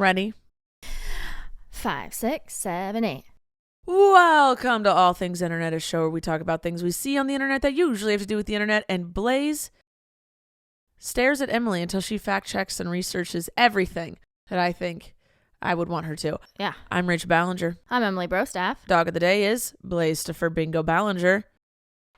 Ready? 5, 6, 7, 8. Welcome to All Things Internet, a show where we talk about things we see on the internet that usually have to do with the internet. And Blaze stares at Emily until she fact checks and researches everything that I think I would want her to. Yeah. I'm Rich Ballinger. I'm Emily Brostaff. Dog of the day is Blaze for Bingo Ballinger.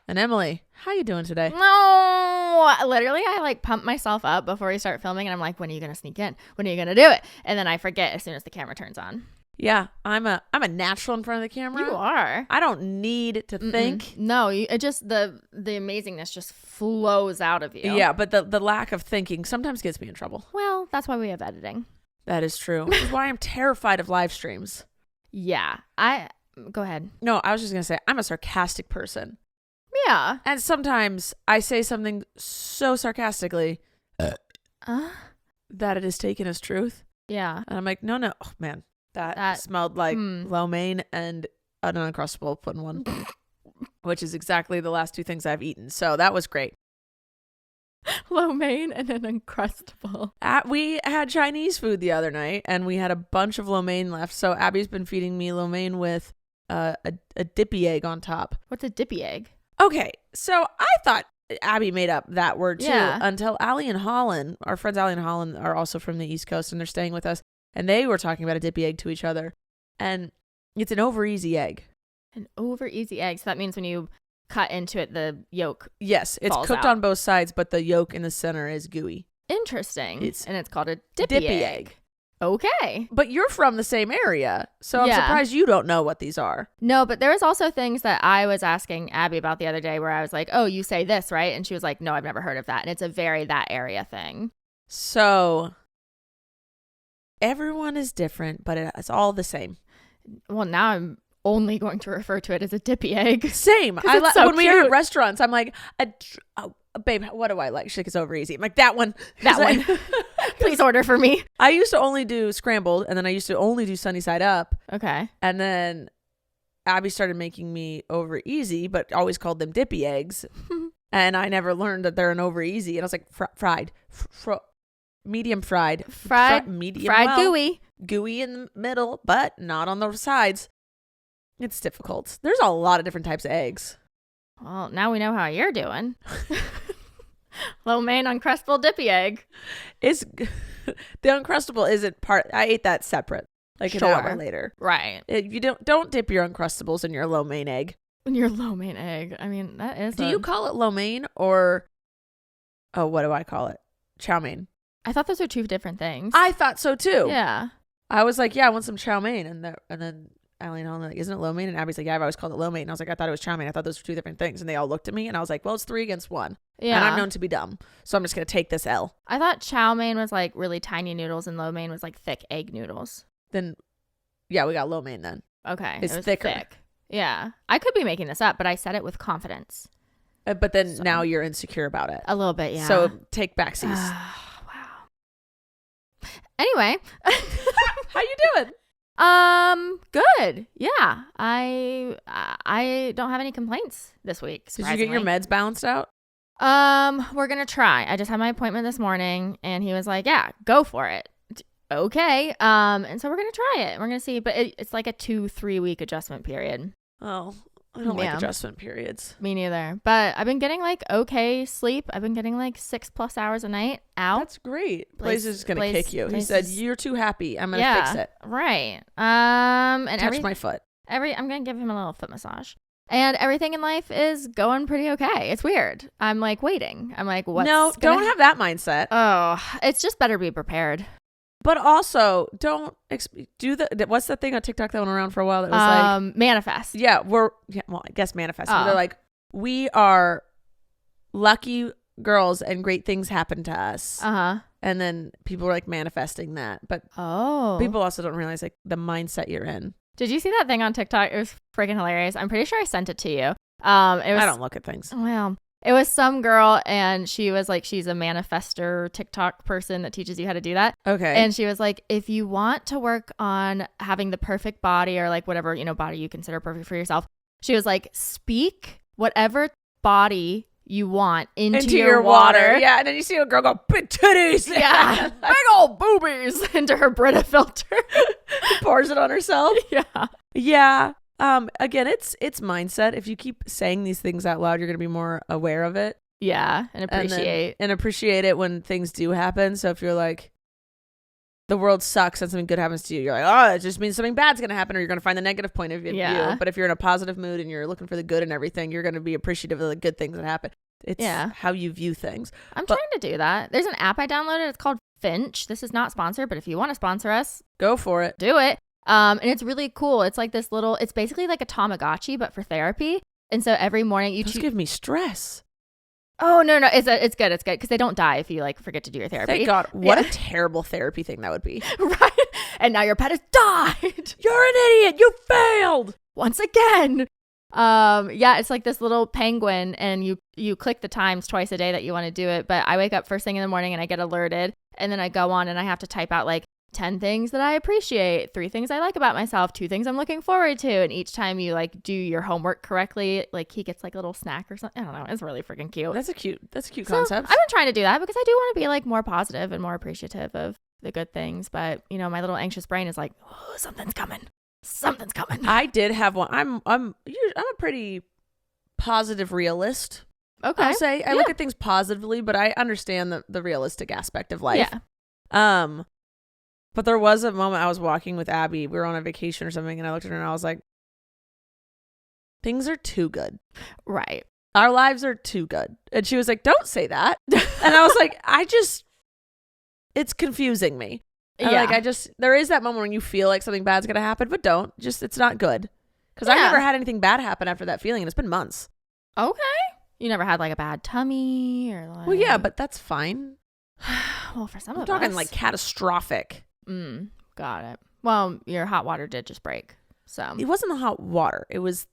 And Emily, how you doing today? No, literally, I pump myself up before we start filming, and I'm like, when are you gonna sneak in? When are you gonna do it? And then I forget as soon as the camera turns on. Yeah, I'm a natural in front of the camera. You are. I don't need to think. No, it just the amazingness just flows out of you. Yeah, but the lack of thinking sometimes gets me in trouble. Well, that's why we have editing. That is true. Which is why I'm terrified of live streams. Yeah, go ahead. No, I was just gonna say I'm a sarcastic person. Yeah, and sometimes I say something so sarcastically that it is taken as truth. Yeah, and I'm like, no, oh, man. That smelled like lo mein and an Uncrustable put in one, which is exactly the last two things I've eaten. So that was great. Lo mein and an Uncrustable. We had Chinese food the other night, and we had a bunch of lo mein left. So Abby's been feeding me lo mein with a dippy egg on top. What's a dippy egg? Okay, so I thought Abby made up that word too until Allie and Holland, our friends Allie and Holland, are also from the East Coast, and they're staying with us. And they were talking about a dippy egg to each other. And it's an over easy egg. An over easy egg. So that means when you cut into it, the yolk Yes, it's cooked on both sides, but the yolk in the center is gooey. Interesting. And it's called a dippy egg. Okay. But you're from the same area. So I'm surprised you don't know what these are. No, but there was also things that I was asking Abby about the other day where I was like, oh, you say this, right? And she was like, no, I've never heard of that. And it's a very that area thing. So everyone is different, but it's all the same. Well, now I'm only going to refer to it as a dippy egg. Same. When we are at restaurants, I'm like, babe, what do I like? She's like, it's over easy. I'm like, that one. That one. Please order for me. I used to only do scrambled, and then I used to only do sunny side up. Okay. And then Abby started making me over easy, but always called them dippy eggs. And I never learned that they're an over easy. And I was like, fried. Medium fried. Medium gooey. Gooey in the middle, but not on the sides. It's difficult. There's a lot of different types of eggs. Well, now we know how you're doing. Lo mein Uncrustable dippy egg. The Uncrustable isn't part. I ate that separate, like an hour later. Right. You don't dip your Uncrustables in your lo mein egg. In your lo mein egg. I mean, that is. Do you call it lo mein or? Oh, what do I call it? Chow mein. I thought those are two different things. I thought so too. Yeah. I was like, yeah, I want some chow mein, and then Allie and Holland like, isn't it lo mein? And Abby's like, yeah, I've always called it lo mein. And I was like, I thought it was chow mein. I thought those were two different things. And they all looked at me, and I was like, well, it's 3 against 1. Yeah. And I'm known to be dumb, so I'm just gonna take this L. I thought chow mein was like really tiny noodles, and lo mein was like thick egg noodles. Then, yeah, we got lo mein then. Okay, it's thicker. Thick. Yeah, I could be making this up, but I said it with confidence. But then now you're insecure about it. A little bit, yeah. So take backsies. Wow. Anyway, how you doing? Good. Yeah, I don't have any complaints this week. Did you get your meds balanced out? We're gonna try. I just had my appointment this morning, and he was like, "Yeah, go for it." Okay. And so we're gonna try it. We're gonna see, but it's like a 2-3 week adjustment period. Oh, I don't like adjustment periods. Me neither. But I've been getting like okay sleep. I've been getting like 6+ hours a night out. That's great. Blaze is just gonna kick you. He said, "You're too happy. I'm gonna fix it." Right. And touch my foot. I'm gonna give him a little foot massage. And everything in life is going pretty okay. It's weird. I'm like waiting. I'm like, what? No, don't have that mindset. Oh, it's just better be prepared. But also, don't do what's the thing on TikTok that went around for a while that was like manifest. Yeah, I guess manifest. They're like, we are lucky girls and great things happen to us. And then people were like manifesting that. But people also don't realize like the mindset you're in. Did you see that thing on TikTok? It was freaking hilarious. I'm pretty sure I sent it to you. I don't look at things. Well, it was some girl, and she was like, she's a manifester TikTok person that teaches you how to do that. Okay. And she was like, if you want to work on having the perfect body or like whatever, body you consider perfect for yourself, she was like, speak whatever body you want into your water. Yeah, and then you see a girl go, big titties. Yeah, big old boobies into her Brita filter. Pours it on herself. Yeah. Yeah. Again, it's mindset. If you keep saying these things out loud, you're going to be more aware of it. Yeah, and appreciate. And appreciate it when things do happen. So if you're like, the world sucks and something good happens to you, you're like, oh, it just means something bad's going to happen, or you're going to find the negative point of view. Yeah. But if you're in a positive mood and you're looking for the good and everything, you're going to be appreciative of the good things that happen. It's how you view things. I'm trying to do that. There's an app I downloaded. It's called Finch. This is not sponsored, but if you want to sponsor us, go for it. Do it. And it's really cool. It's like this little, it's basically like a Tamagotchi, but for therapy. And so every morning you give me stress. Oh, no. It's good. It's good. Because they don't die if you like forget to do your therapy. Thank God. What a terrible therapy thing that would be. Right. And now your pet has died. You're an idiot. You failed. Once again. Yeah, it's like this little penguin, and you click the times twice a day that you want to do it. But I wake up first thing in the morning and I get alerted, and then I go on and I have to type out like 10 things that I appreciate, 3 things I like about myself, 2 things I'm looking forward to. And each time you like do your homework correctly, like he gets like a little snack or something. I don't know. It's really freaking cute. That's a cute concept. I've been trying to do that because I do want to be like more positive and more appreciative of the good things. But you know, my little anxious brain is like, oh, something's coming. I did have one. I'm a pretty positive realist. Okay. I'll say I look at things positively, but I understand the realistic aspect of life. Yeah. But there was a moment I was walking with Abby. We were on a vacation or something, and I looked at her and I was like, things are too good. Right. Our lives are too good. And she was like, don't say that. And I was like, it's confusing me. And there is that moment when you feel like something bad's going to happen, but don't. It's not good. Because I've never had anything bad happen after that feeling, and it's been months. Okay. You never had like a bad tummy or like... Well, yeah, but that's fine. Well, for some I'm of talking us. like catastrophic. Got it. Well, your hot water did just break. So it wasn't the hot water. It was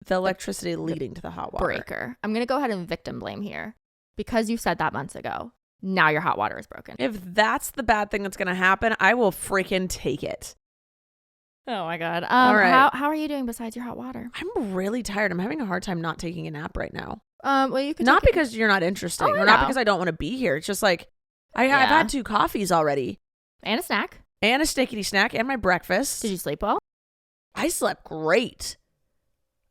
the electricity leading to the hot water. Breaker. I'm going to go ahead and victim blame here. Because you said that months ago. Now your hot water is broken. If that's the bad thing that's going to happen, I will freaking take it. Oh my God. All right. How are you doing besides your hot water? I'm really tired. I'm having a hard time not taking a nap right now. Well, you could not because you're not interesting, or not because I don't want to be here. It's just like I've had 2 coffees already. And a snack. And a stickity snack and my breakfast. Did you sleep well? I slept great.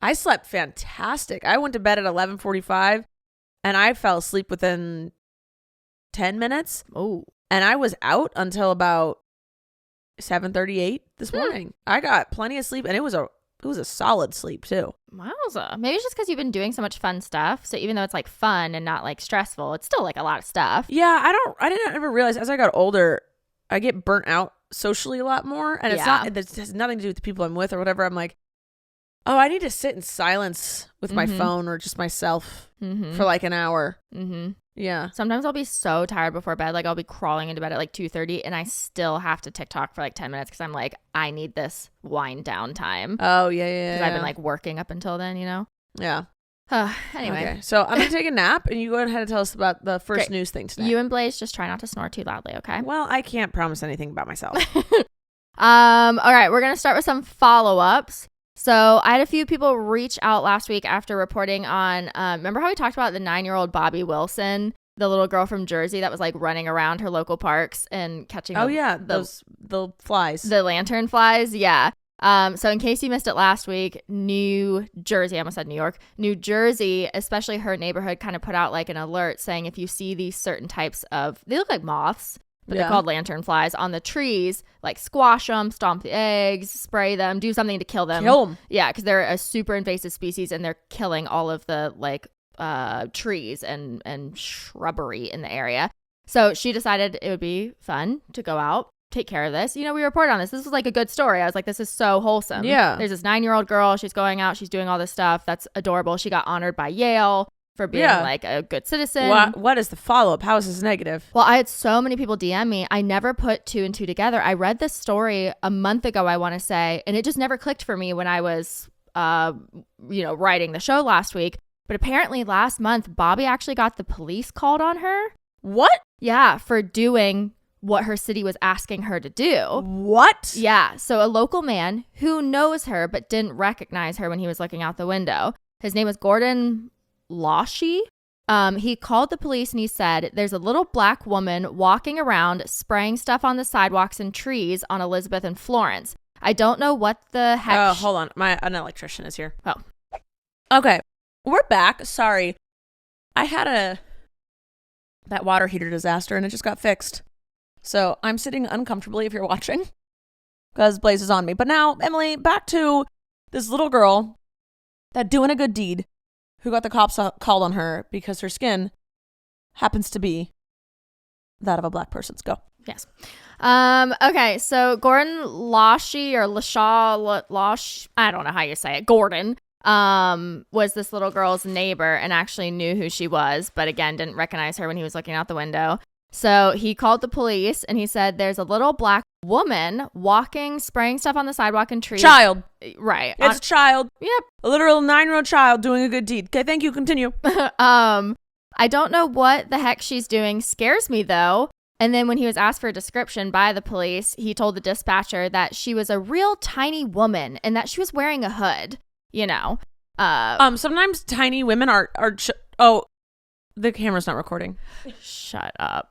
I slept fantastic. I went to bed at 11:45 and I fell asleep within 10 minutes. Oh. And I was out until about 7:38 this morning. I got plenty of sleep, and it was a solid sleep too. Wowza. Maybe it's just because you've been doing so much fun stuff. So even though it's like fun and not like stressful, it's still like a lot of stuff. Yeah, I didn't ever realize as I got older, I get burnt out socially a lot more. And it has nothing to do with the people I'm with or whatever. I'm like, oh, I need to sit in silence with my phone or just myself for like an hour. Mm-hmm. Yeah. Sometimes I'll be so tired before bed. Like I'll be crawling into bed at like 2:30 and I still have to TikTok for like 10 minutes because I'm like, I need this wind down time. Oh, yeah. Because I've been like working up until then, you know? Yeah. Anyway. Okay. So I'm going to take a nap and you go ahead and tell us about the first news thing today. You and Blaze just try not to snore too loudly, okay? Well, I can't promise anything about myself. All right. We're going to start with some follow-ups. So I had a few people reach out last week after reporting on, remember how we talked about the 9-year-old Bobby Wilson, the little girl from Jersey that was like running around her local parks and catching the flies. The lantern flies, yeah. So in case you missed it last week, New Jersey, I almost said New York, New Jersey, especially her neighborhood, kind of put out like an alert saying if you see these certain types of, they look like moths, but they're called lantern flies on the trees, like squash them, stomp the eggs, spray them, do something to kill them. Kill them. Yeah, because they're a super invasive species and they're killing all of the like trees and shrubbery in the area. So she decided it would be fun to go out, take care of this. You know, we reported on this. This was like a good story. I was like, this is so wholesome. Yeah. There's this 9-year-old girl. She's going out. She's doing all this stuff. That's adorable. She got honored by Yale for being like a good citizen. What is the follow-up? How is this negative? Well, I had so many people DM me. I never put 2 and 2 together. I read this story a month ago, I want to say, and it just never clicked for me when I was, writing the show last week. But apparently last month, Bobby actually got the police called on her. What? Yeah, for doing what her city was asking her to do. What? Yeah. So a local man who knows her but didn't recognize her when he was looking out the window. His name was Gordon Lawshe. He called the police and he said, there's a little black woman walking around spraying stuff on the sidewalks and trees on Elizabeth and Florence. I don't know what the heck. Oh, hold on. An electrician is here. Oh. Okay. We're back. Sorry. I had that water heater disaster and it just got fixed. So I'm sitting uncomfortably if you're watching because Blaze is on me. But now, Emily, back to this little girl that doing a good deed who got the cops called on her because her skin happens to be that of a black person's. Go. Yes. Okay, so Gordon Lashy or Lash, I don't know how you say it. Gordon was this little girl's neighbor and actually knew who she was, but again, didn't recognize her when he was looking out the window. So he called the police and he said, there's a little black woman walking, spraying stuff on the sidewalk and trees. Child. Right. It's a child. Yep. A literal 9-year-old child doing a good deed. Okay, thank you. Continue. I don't know what the heck she's doing. Scares me though. And then when he was asked for a description by the police, he told the dispatcher that she was a real tiny woman and that she was wearing a hood, you know. Sometimes tiny women are oh, the camera's not recording. Shut up.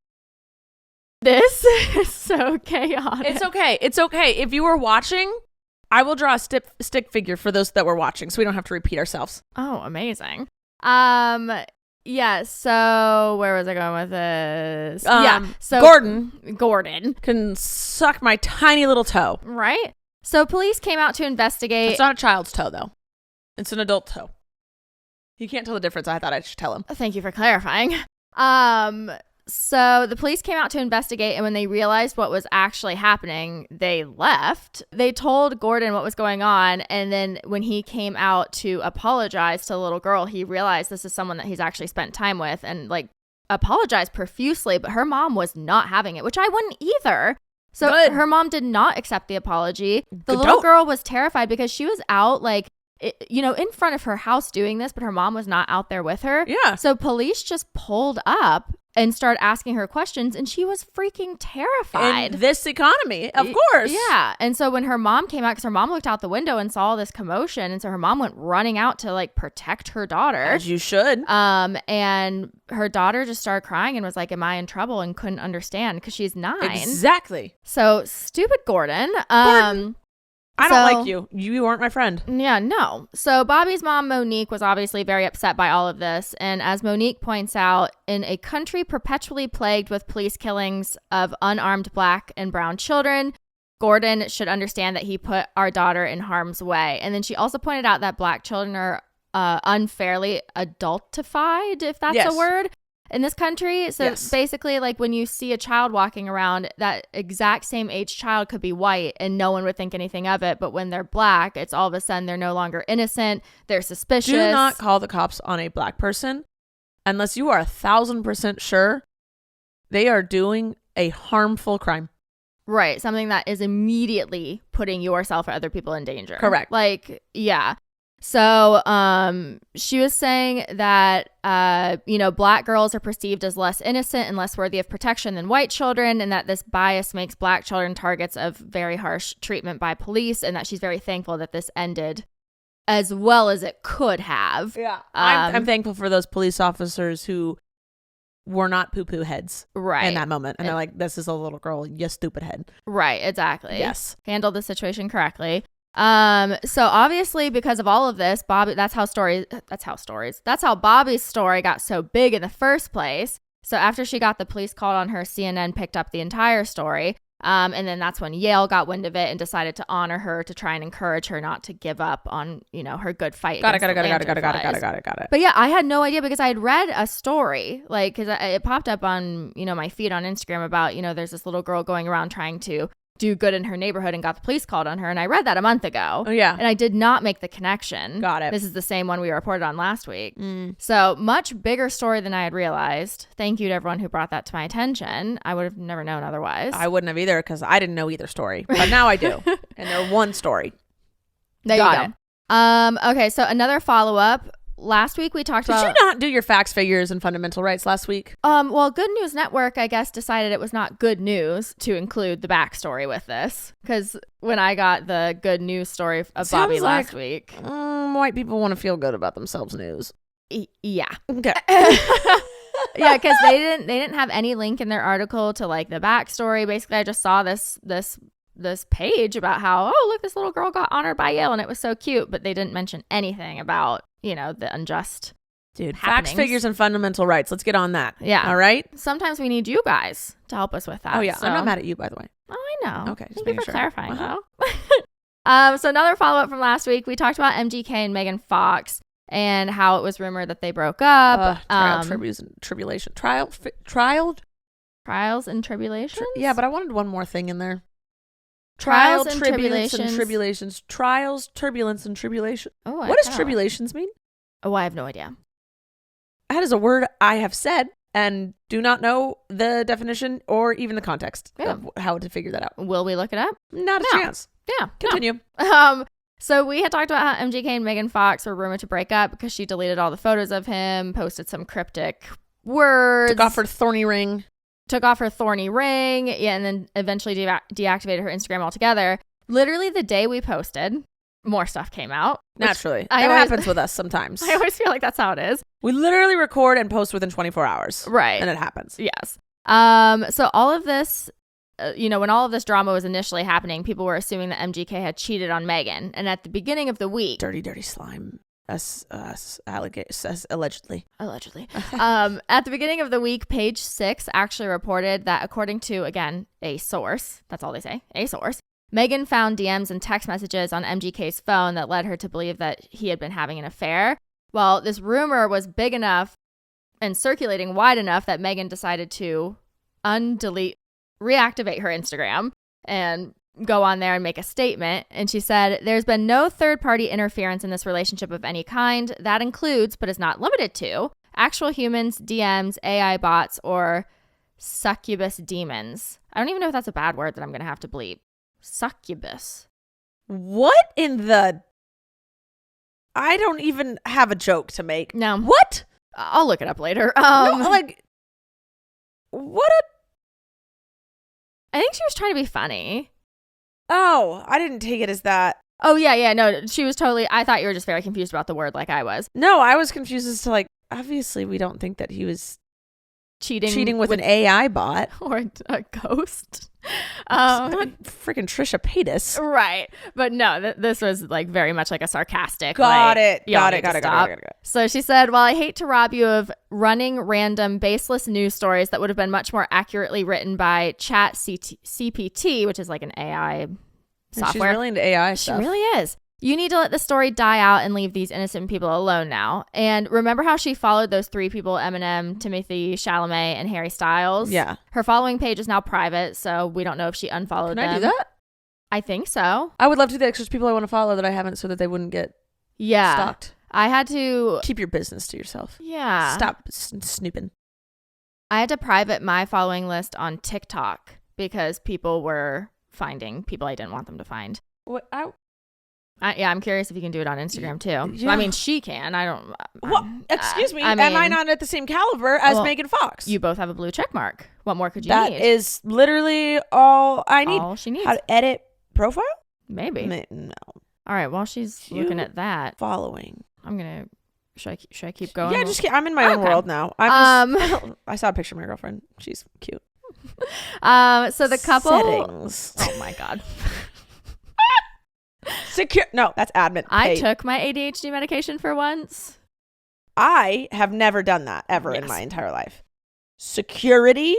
This is so chaotic. It's okay. It's okay. If you were watching, I will draw a stick figure for those that were watching so we don't have to repeat ourselves. Oh, amazing. Yeah, so where was I going with this? So Gordon can suck my tiny little toe. Right? So police came out to investigate. It's not a child's toe, though. It's an adult toe. He can't tell the difference. I thought I should tell him. Thank you for clarifying. So the police came out to investigate, and when they realized what was actually happening, they left. They told Gordon what was going on, and then when he came out to apologize to the little girl, he realized this is someone that he's actually spent time with and like apologized profusely, but her mom was not having it, which I wouldn't either. So her mom did not accept the apology. The little girl was terrified because she was out in front of her house doing this, but her mom was not out there with her. Yeah. So police just pulled up and started asking her questions, and she was freaking terrified. In this economy, of course. Yeah. And so when her mom came out, because her mom looked out the window and saw all this commotion, and so her mom went running out to like protect her daughter. As you should. And her daughter just started crying and was like, am I in trouble? And couldn't understand because she's 9. Exactly. So stupid Gordon. I don't like you. You aren't my friend. Yeah, no. So Bobby's mom, Monique, was obviously very upset by all of this. And as Monique points out, in a country perpetually plagued with police killings of unarmed black and brown children, Gordon should understand that he put our daughter in harm's way. And then she also pointed out that black children are unfairly adultified, if that's a word, in this country. So basically, like when you see a child walking around, that exact same age child could be white and no one would think anything of it. But when they're black, it's all of a sudden they're no longer innocent. They're suspicious. Do not call the cops on a black person unless you are 1,000% sure they are doing a harmful crime. Right. Something that is immediately putting yourself or other people in danger. Correct. Like, yeah. So she was saying that, black girls are perceived as less innocent and less worthy of protection than white children, and that this bias makes black children targets of very harsh treatment by police, and that she's very thankful that this ended as well as it could have. Yeah. I'm thankful for those police officers who were not poo-poo heads in that moment. And they're like, this is a little girl, you stupid head. Right, exactly. Yes. Handled the situation correctly. So obviously because of all of this, that's how Bobby's story got so big in the first place. So after she got the police called on her, CNN picked up the entire story. And then that's when Yale got wind of it and decided to honor her to try and encourage her not to give up on, her good fight. Got it. But yeah, I had no idea because I had read a story, like, cause it popped up on, my feed on Instagram about, there's this little girl going around trying to do good in her neighborhood and got the police called on her. And I read that a month ago. Oh, yeah. And I did not make the connection. Got it. This is the same one we reported on last week. So much bigger story than I had realized. Thank you to everyone who brought that to my attention. I would have never known otherwise. I wouldn't have either because I didn't know either story. But now I do. And they're one story. There you go. Okay, so another follow-up. Last week we talked about... Did you not do your facts, figures, and fundamental rights last week? Well, Good News Network, I guess, decided it was not good news to include the backstory with this. Because when I got the good news story of Bobby last week... white people want to feel good about themselves news. Yeah. Okay. Yeah, because they didn't have any link in their article to like the backstory. Basically, I just saw this page about how, oh, look, this little girl got honored by Yale and it was so cute, but they didn't mention anything about, the unjust Facts, happenings. figures, and fundamental rights. Let's get on that. Yeah. All right. Sometimes we need you guys to help us with that. Oh yeah, so. I'm not mad at you, by the way. Oh, I know. Okay, just Thank you making for sure. clarifying, Uh-huh. though. So another follow-up from last week, we talked about MGK and Megan Fox and how it was rumored that they broke up. Tribulation. Trials and tribulations? Yeah, but I wanted one more thing in there. Trials Trial, and turbulence, and tribulations. tribulations. Trials, turbulence, and tribulation. Oh, What does tribulations mean? Oh, I have no idea. That is a word I have said and do not know the definition or even the context of how to figure that out. Will we look it up? Not a chance. Yeah. Continue. No. So we had talked about how MGK and Megan Fox were rumored to break up because she deleted all the photos of him, posted some cryptic words. Took off her thorny ring. Yeah, and then eventually deactivated her Instagram altogether. Literally the day we posted, more stuff came out. Naturally. It happens with us sometimes. I always feel like that's how it is. We literally record and post within 24 hours. Right. And it happens. Yes. So all of this, when all of this drama was initially happening, people were assuming that MGK had cheated on Megan. And at the beginning of the week... Dirty, dirty slime. Allegedly. At the beginning of the week, Page 6 actually reported that according to, again, a source, that's all they say, a source, Megan found DMs and text messages on MGK's phone that led her to believe that he had been having an affair. Well, this rumor was big enough and circulating wide enough that Megan decided to reactivate her Instagram and go on there and make a statement. And she said, "There's been no third-party interference in this relationship of any kind. That includes, but is not limited to, actual humans, DMs, AI bots, or succubus demons." I don't even know if that's a bad word that I'm going to have to bleep. Succubus. What in the... I don't even have a joke to make. No. What? I'll look it up later. What a... I think she was trying to be funny. Oh, I didn't take it as that. Oh, yeah. No, she was totally... I thought you were just very confused about the word like I was. No, I was confused as to obviously we don't think that he was cheating with an AI bot. Or a ghost. Freaking Trisha Paytas. Right. But no, this was very much like a sarcastic. Got it. So she said, "Well, I hate to rob you of running random baseless news stories that would have been much more accurately written by Chat CPT, which is like an AI software." She's really into AI stuff. She really is. "You need to let the story die out and leave these innocent people alone now." And remember how she followed those three people, Eminem, Timothée Chalamet, and Harry Styles? Yeah. Her following page is now private, so we don't know if she unfollowed them. Can I do that? I think so. I would love to do that because there's people I want to follow that I haven't so that they wouldn't get stalked. I had to... Keep your business to yourself. Yeah. Stop snooping. I had to private my following list on TikTok because people were finding people I didn't want them to find. What? I'm curious if you can do it on Instagram too. Yeah. I mean, she can. I don't. Well, excuse me. I am I not at the same caliber as Megan Fox? You both have a blue check mark. What more could you need? That is literally all I need. All she needs. How to edit profile? Maybe. No. All right. While she's looking at that, following. I'm gonna. Should I keep going? Yeah, just I'm in my own world now. I saw a picture of my girlfriend. She's cute. So the couple. Settings. Oh my god. Secure. No, that's admin. I took my ADHD medication for once. I have never done that ever in my entire life. Security.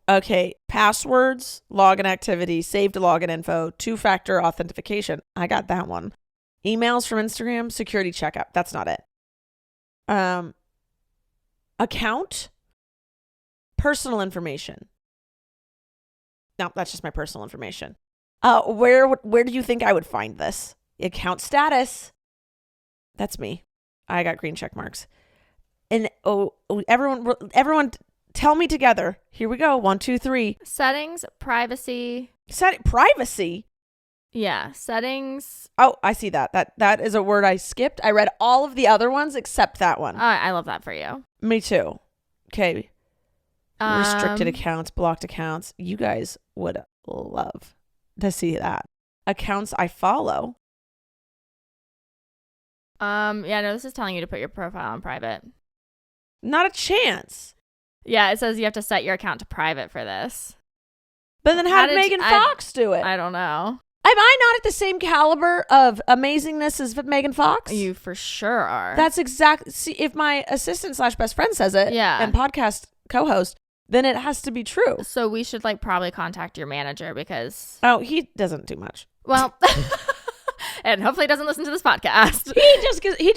Okay. Passwords, login activity, saved login info, 2-factor authentication. I got that one. Emails from Instagram, security checkup. That's not it. Account, personal information. No, that's just my personal information. Where do you think I would find this? Account status. That's me. I got green check marks. And everyone tell me together. Here we go. 1, 2, 3. Settings, privacy. Privacy? Yeah, settings. Oh, I see that. That is a word I skipped. I read all of the other ones except that one. I love that for you. Me too. Okay. Restricted accounts, blocked accounts. You guys would love to see that. Accounts I follow. Yeah, no, this is telling you to put your profile on private. Not a chance. Yeah, it says you have to set your account to private for this. But then how did Megan Fox do it? I don't know. Am I not at the same caliber of amazingness as Megan Fox? You for sure are. That's exactly. See, if my assistant / best friend says it, and podcast co-host, then it has to be true. So we should probably contact your manager because. Oh, he doesn't do much. Well, and hopefully he doesn't listen to this podcast. He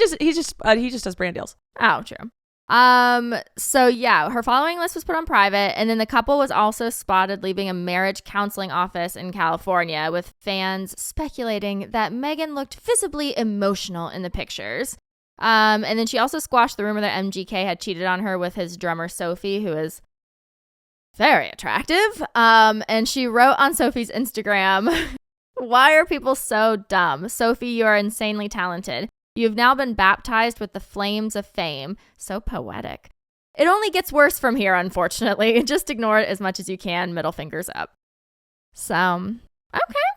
just does brand deals. Oh, true. So yeah, her following list was put on private, and then the couple was also spotted leaving a marriage counseling office in California, with fans speculating that Megan looked visibly emotional in the pictures. And then she also squashed the rumor that MGK had cheated on her with his drummer Sophie, who is very attractive. And she wrote on Sophie's Instagram, "Why are people so dumb? Sophie, you are insanely talented. You've now been baptized with the flames of fame." So poetic. It only gets worse from here, unfortunately. Just ignore it as much as you can. Middle fingers up. So, okay.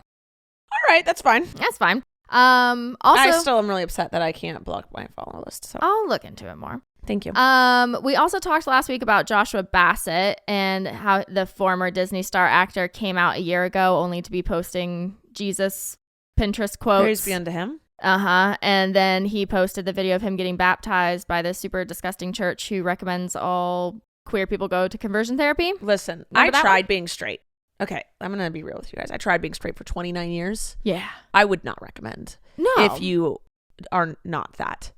All right, that's fine. That's fine. Also, I still am really upset that I can't block my follower list. So I'll look into it more. Thank you. We also talked last week about Joshua Bassett and how the former Disney star actor came out a year ago only to be posting Jesus Pinterest quotes. Praise be unto him. And then he posted the video of him getting baptized by this super disgusting church who recommends all queer people go to conversion therapy. Listen, I tried being straight. Okay, I'm going to be real with you guys. I tried being straight for 29 years. Yeah. I would not recommend. No. If you are not that.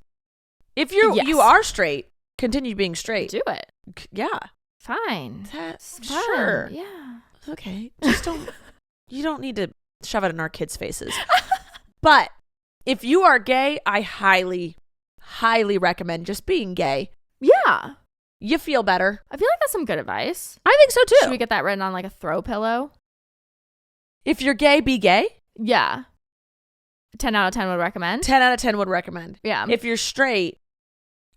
If you are straight, continue being straight. Do it. Yeah. Fine. That's sure. Yeah. Okay. Just don't, you don't need to shove it in our kids' faces. But if you are gay, I highly, highly recommend just being gay. Yeah. You feel better. I feel like that's some good advice. I think so too. Should we get that written on a throw pillow? If you're gay, be gay. Yeah. 10 out of 10 would recommend. 10 out of 10 would recommend. Yeah. If you're straight,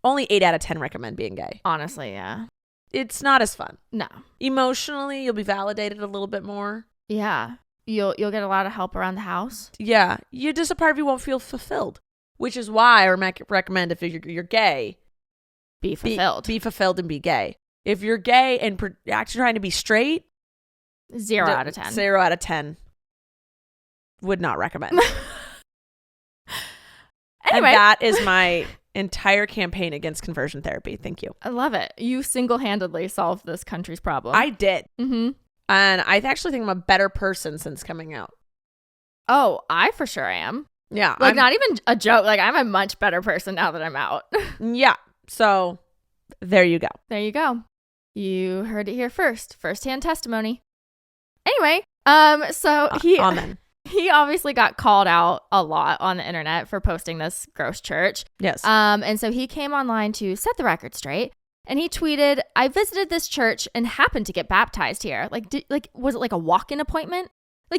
only 8 out of 10 recommend being gay. Honestly, yeah. It's not as fun. No. Emotionally, you'll be validated a little bit more. Yeah. You'll get a lot of help around the house. Yeah. Just a part of you won't feel fulfilled, which is why I recommend if you're gay, be fulfilled. Be fulfilled and be gay. If you're gay and actually trying to be straight, 0 out of 10. 0 out of 10. Would not recommend. Anyway. And that is my entire campaign against conversion therapy. Thank you. I love it. You single-handedly solved this country's problem. I did. Mm-hmm. And I actually think I'm a better person since coming out. Oh, I for sure am. Yeah. Not even a joke. I'm a much better person now that I'm out. Yeah. So there you go. There you go. You heard it here first. First-hand testimony. Anyway, so Amen. He obviously got called out a lot on the internet for posting this gross church. Yes. And so he came online to set the record straight. And he tweeted, "I visited this church and happened to get baptized here." Was it a walk-in appointment?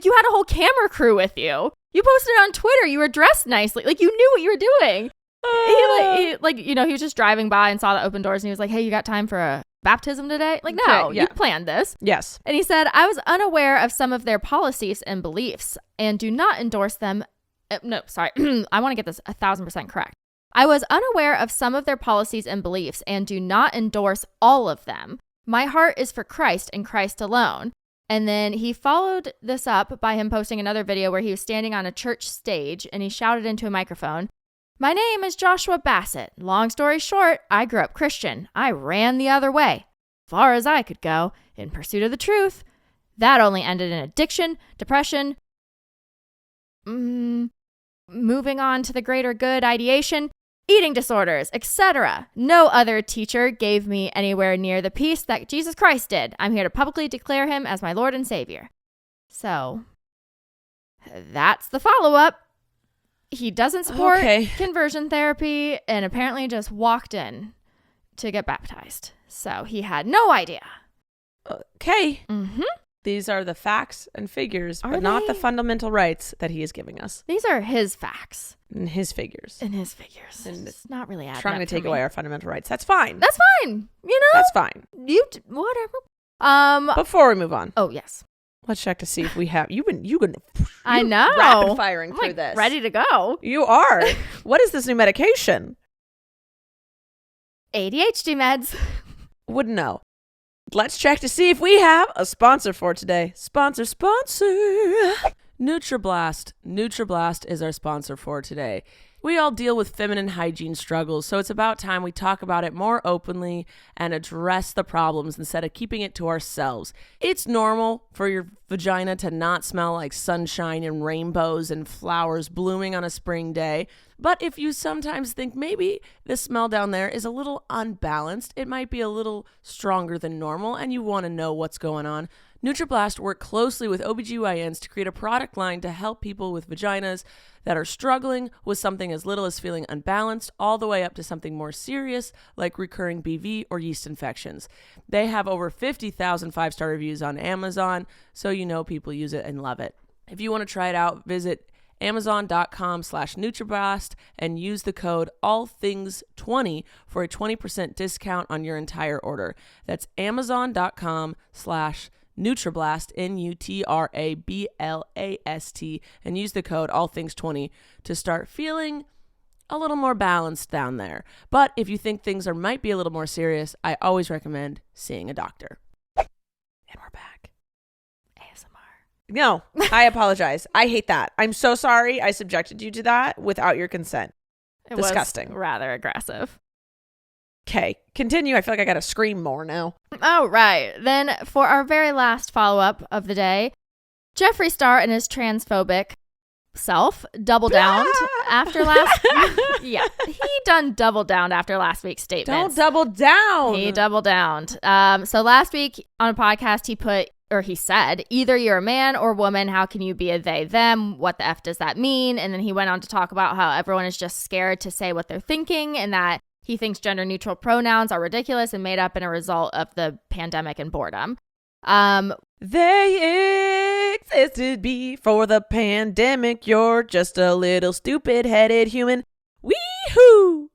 You had a whole camera crew with you. You posted it on Twitter. You were dressed nicely. You knew what you were doing. He was just driving by and saw the open doors and he was like, "Hey, you got time for a baptism today?" No, you planned this. Yes. And he said, "I was unaware of some of their policies and beliefs and do not endorse them." No, sorry. I want to get this 1,000% correct. "I was unaware of some of their policies and beliefs and do not endorse all of them. My heart is for Christ and Christ alone." And then he followed this up by him posting another video where he was standing on a church stage and he shouted into a microphone, "My name is Joshua Bassett. Long story short, I grew up Christian. I ran the other way, far as I could go, in pursuit of the truth. That only ended in addiction, depression, moving on to the greater good, ideation, eating disorders, etc. No other teacher gave me anywhere near the peace that Jesus Christ did. I'm here to publicly declare him as my Lord and Savior." So that's the follow-up. He doesn't support conversion therapy and apparently just walked in to get baptized. So he had no idea. Okay. Mm-hmm. These are the facts and figures, Are but not they? the fundamental rights that he is giving us. These are his facts. And his figures. And it's not really adding trying up to take for me. away our fundamental rights. That's fine. That's fine. That's fine. Whatever. Before we move on. Oh, yes. Let's check to see if we have. You've been I know. rapid firing I'm through like this. ready to go. You are. What is this new medication? ADHD meds. Wouldn't know. Let's check to see if we have a sponsor for today. Sponsor. Nutriblast. Nutriblast is our sponsor for today. We all deal with feminine hygiene struggles, so it's about time we talk about it more openly and address the problems instead of keeping it to ourselves. It's normal for your vagina to not smell like sunshine and rainbows and flowers blooming on a spring day, but if you sometimes think maybe the smell down there is a little unbalanced, it might be a little stronger than normal, and you want to know what's going on, Nutriblast worked closely with OBGYNs to create a product line to help people with vaginas that are struggling with something as little as feeling unbalanced all the way up to something more serious like recurring BV or yeast infections. They have over 50,000 5-star reviews on Amazon, so you know people use it and love it. If you want to try it out, visit amazon.com/Nutriblast and use the code ALLTHINGS20 for a 20% discount on your entire order. That's amazon.com/Nutriblast, Nutrablast, and use the code ALLTHINGS20 to start feeling a little more balanced down there. But if you think things might be a little more serious, I always recommend seeing a doctor. And we're back. ASMR. No, I apologize. I hate that. I'm so sorry I subjected you to that without your consent. It Disgusting. was rather aggressive. Okay, continue. I feel like I gotta scream more now. Oh, right. Then for our very last follow-up of the day, Jeffree Star and his transphobic self double downed after last yeah, he done double downed after last week's statements. Don't double down. He double downed. So last week on a podcast he said, either you're a man or woman, how can you be a they, them? What the F does that mean? And then he went on to talk about how everyone is just scared to say what they're thinking and that he thinks gender neutral pronouns are ridiculous and made up in a result of the pandemic and boredom. They existed before the pandemic. You're just a little stupid-headed human. Wee-hoo!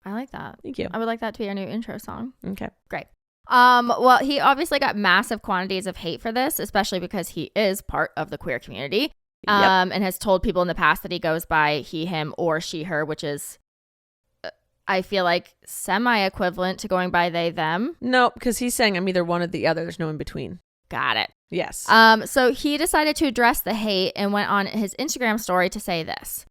I like that. Thank you. I would like that to be our new intro song. Okay. Great. Well, he obviously got massive quantities of hate for this, especially because he is part of the queer community, and has told people in the past that he goes by he, him, or she, her, which is, I feel like, semi-equivalent to going by they, them. No, because he's saying I'm either one or the other. There's no in between. Got it. Yes. So he decided to address the hate and went on his Instagram story to say this.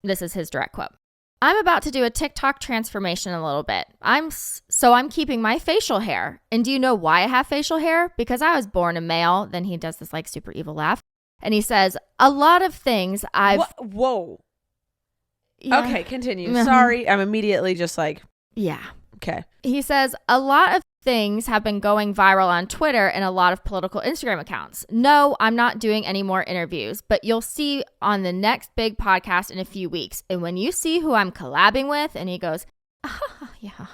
This is his direct quote. I'm about to do a TikTok transformation a little bit. I'm keeping my facial hair. And do you know why I have facial hair? Because I was born a male. Then he does this like super evil laugh. And he says, a lot of things Whoa. Yeah. Okay, continue. Mhm. Sorry. I'm immediately just like, Yeah. okay. He says, a lot of things have been going viral on Twitter and a lot of political Instagram accounts. No, I'm not doing any more interviews, but you'll see on the next big podcast in a few weeks. And when you see who I'm collabing with, and he goes, yeah.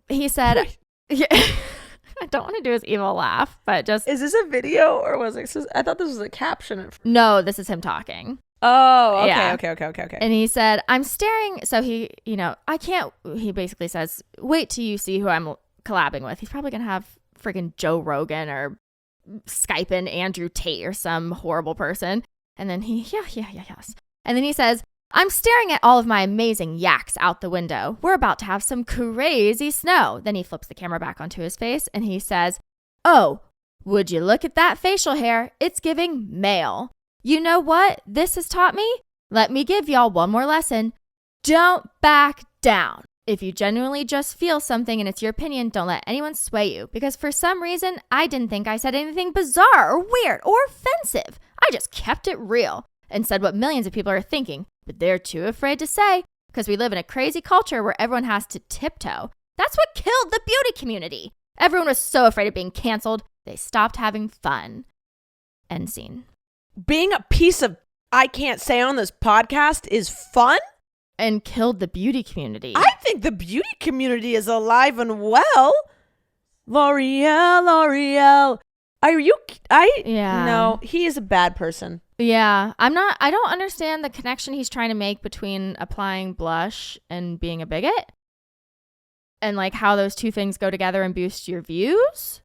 He said, yeah, I don't want to do his evil laugh, but just. Is this a video or was it? I thought this was a caption. No, this is him talking. Oh, okay, Yeah. okay. And he said, I'm staring. So he basically says, wait till you see who I'm collabing with. He's probably going to have freaking Joe Rogan or Skyping Andrew Tate or some horrible person. And then yes. And then he says, I'm staring at all of my amazing yaks out the window. We're about to have some crazy snow. Then he flips the camera back onto his face and he says, oh, would you look at that facial hair? It's giving male. You know what this has taught me? Let me give y'all one more lesson. Don't back down. If you genuinely just feel something and it's your opinion, don't let anyone sway you. Because for some reason, I didn't think I said anything bizarre or weird or offensive. I just kept it real and said what millions of people are thinking, but they're too afraid to say because we live in a crazy culture where everyone has to tiptoe. That's what killed the beauty community. Everyone was so afraid of being canceled, they stopped having fun. End scene. Being a piece of I can't say on this podcast is fun? And killed the beauty community. I think the beauty community is alive and well. L'Oreal. Are you? Yeah. No, he is a bad person. Yeah. I don't understand the connection he's trying to make between applying blush and being a bigot. And like how those two things go together and boost your views.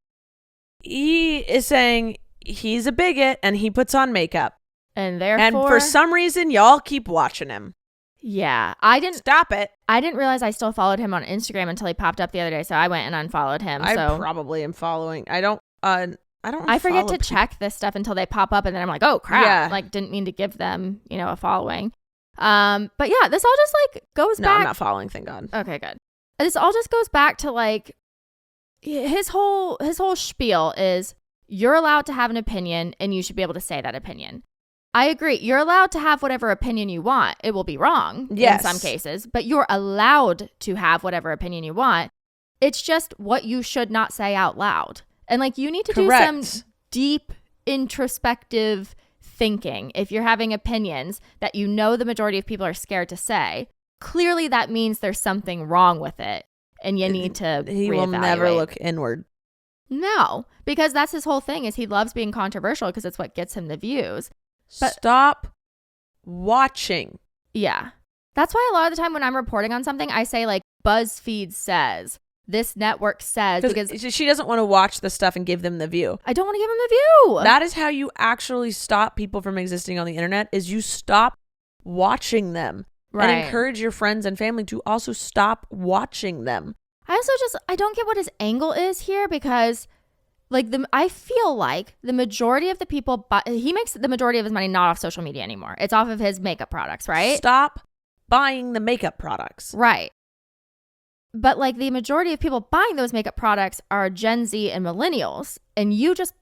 He is saying he's a bigot and he puts on makeup. And therefore, And for some reason, y'all keep watching him. yeah, I didn't Stop it. I didn't realize I still followed him on Instagram until he popped up the other day. So I went and unfollowed him. I So probably am following. I don't I forget to check this stuff until they pop up, and then I'm like, oh crap! Yeah. Like, didn't mean to give them, a following. But yeah, this all just like goes No, back. I'm not following. Thank God. Okay, good. This all just goes back to like his whole spiel is you're allowed to have an opinion, and you should be able to say that opinion. I agree. You're allowed to have whatever opinion you want. It will be wrong Yes. in some cases, but you're allowed to have whatever opinion you want. It's just what you should not say out loud. And like you need to do some deep introspective thinking. If you're having opinions that the majority of people are scared to say, clearly that means there's something wrong with it and you need to He reevaluate. will never look inward. No, because that's his whole thing is he loves being controversial because it's what gets him the views. But Stop watching. yeah. That's why a lot of the time when I'm reporting on something, I say like BuzzFeed says, this network says, because she doesn't want to watch the stuff and give them the view. I don't want to give them the view. That is how you actually stop people from existing on the internet is you stop watching them. Right. And encourage your friends and family to also stop watching them. I don't get what his angle is here because like I feel like the majority of the people, he makes the majority of his money not off social media anymore. It's off of his makeup products, right? Stop buying the makeup products. Right. But like the majority of people buying those makeup products are Gen Z and millennials, and you just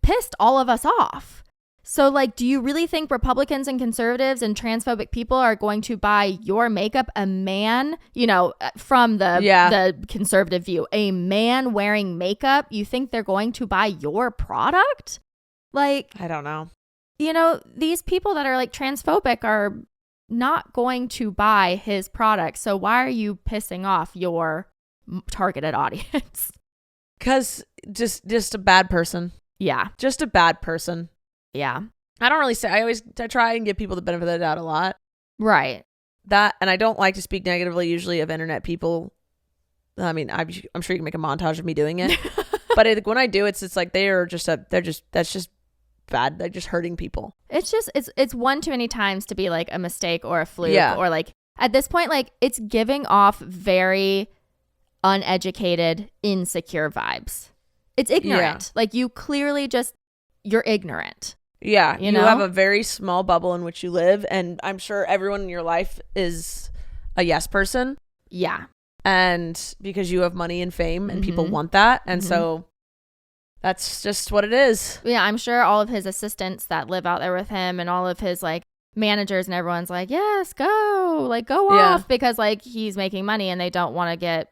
pissed all of us off. So like, do you really think Republicans and conservatives and transphobic people are going to buy your makeup? A man, from the conservative view, a man wearing makeup, you think they're going to buy your product? Like, I don't know. These people that are like transphobic are not going to buy his product. So why are you pissing off your targeted audience? Because just a bad person. Yeah. Just a bad person. Yeah. I don't really say, I try and give people the benefit of the doubt a lot. Right. And I don't like to speak negatively usually of internet people. I mean, I'm sure you can make a montage of me doing it. But when I do, it's like that's just bad. They're just hurting people. It's just, it's one too many times to be like a mistake or a fluke or like at this point, like it's giving off very uneducated, insecure vibes. It's ignorant. Yeah. Like you clearly you're ignorant. Yeah, you have a very small bubble in which you live, and I'm sure everyone in your life is a yes person. Yeah. And because you have money and fame and people want that, and so that's just what it is. Yeah, I'm sure all of his assistants that live out there with him and all of his like managers and everyone's like, yes, go off because like he's making money and they don't want to get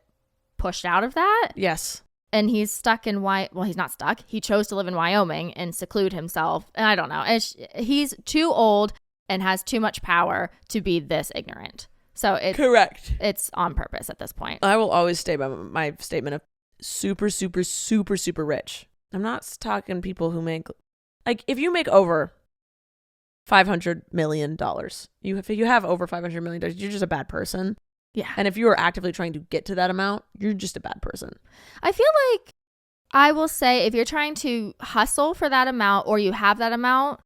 pushed out of that. Yes. And he's stuck in he's not stuck. He chose to live in Wyoming and seclude himself. And I don't know. He's too old and has too much power to be this ignorant. So correct. It's on purpose at this point. I will always stay by my statement of super, super, super, super rich. I'm not talking people who make like if you make over $500 million, if you have over $500 million, you're just a bad person. Yeah. And if you are actively trying to get to that amount, you're just a bad person. I feel like I will say if you're trying to hustle for that amount or you have that amount,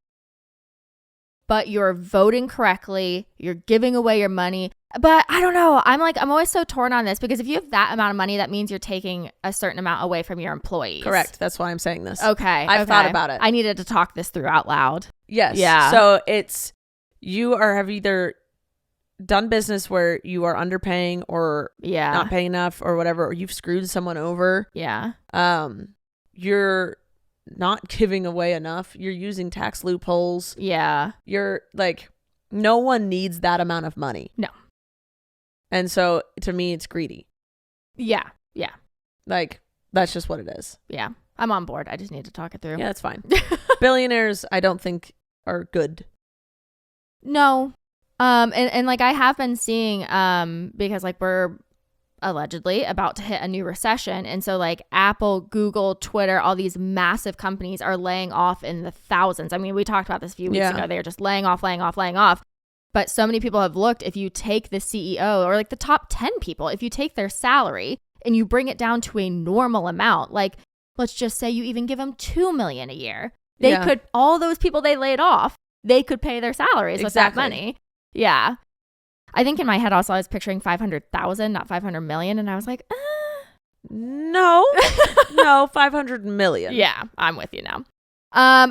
but you're voting correctly, you're giving away your money. But I don't know. I'm always so torn on this because if you have that amount of money, that means you're taking a cerent amount away from your employees. Correct. That's why I'm saying this. Okay. I've thought about it. I needed to talk this through out loud. Yes. Yeah. So it's have either done business where you are underpaying or not paying enough or whatever, or you've screwed someone over. Yeah. You're not giving away enough. You're using tax loopholes. Yeah. You're like, no one needs that amount of money. No. And so to me, it's greedy. Yeah. Yeah. Like, that's just what it is. Yeah. I'm on board. I just need to talk it through. Yeah, that's fine. Billionaires, I don't think are good. No. And like I have been seeing, because like we're allegedly about to hit a new recession. And so like Apple, Google, Twitter, all these massive companies are laying off in the thousands. I mean, we talked about this a few weeks ago. They're just laying off. But so many people have looked, if you take the CEO or like the top 10 people, if you take their salary and you bring it down to a normal amount, like let's just say you even give them $2 million a year. They could, all those people they laid off, they could pay their salaries with that money. Yeah. I think in my head also I was picturing 500,000, not 500 million. And I was like, no, 500 million. Yeah, I'm with you now.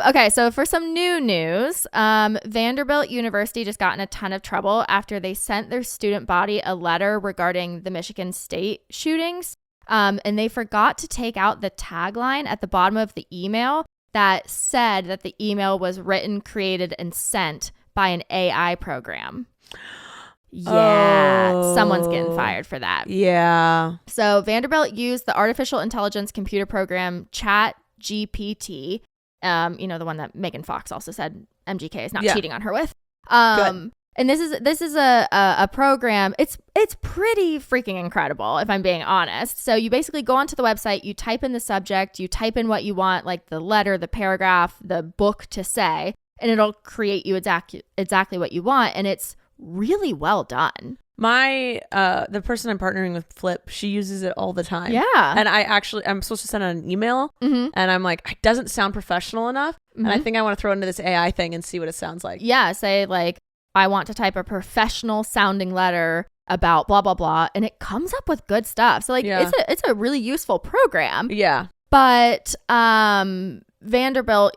Okay, so for some new news, Vanderbilt University just got in a ton of trouble after they sent their student body a letter regarding the Michigan State shootings. And they forgot to take out the tagline at the bottom of the email that said that the email was written, created, and sent by an AI program. Yeah, someone's getting fired for that. Yeah. So Vanderbilt used the artificial intelligence computer program ChatGPT. The one that Megan Fox also said MGK is not cheating on her with. Good. And this is a program. It's pretty freaking incredible, if I'm being honest. So you basically go onto the website, you type in the subject, you type in what you want, like the letter, the paragraph, the book to say, and it'll create you exactly what you want. And it's really well done. The person I'm partnering with, Flip, she uses it all the time. Yeah. And I'm supposed to send out an email, and I'm like, it doesn't sound professional enough. And I think I want to throw it into this AI thing and see what it sounds like. Yeah. Say like, I want to type a professional sounding letter about blah, blah, blah. And it comes up with good stuff. So like, it's a really useful program. Yeah. But Vanderbilt,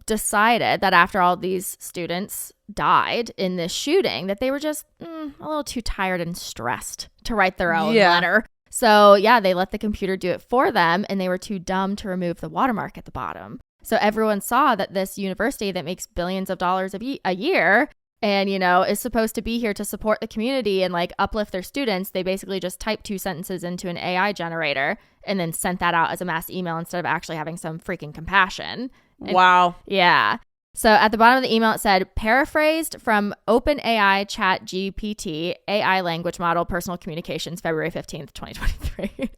decided that after all these students died in this shooting, that they were just a little too tired and stressed to write their own letter. So yeah, they let the computer do it for them, and they were too dumb to remove the watermark at the bottom. So everyone saw that this university that makes billions of dollars a year and, is supposed to be here to support the community and like uplift their students, they basically just typed 2 sentences into an AI generator and then sent that out as a mass email instead of actually having some freaking compassion. Wow. Yeah. So at the bottom of the email, it said, paraphrased from OpenAI ChatGPT, AI language model, personal communications, February 15th, 2023.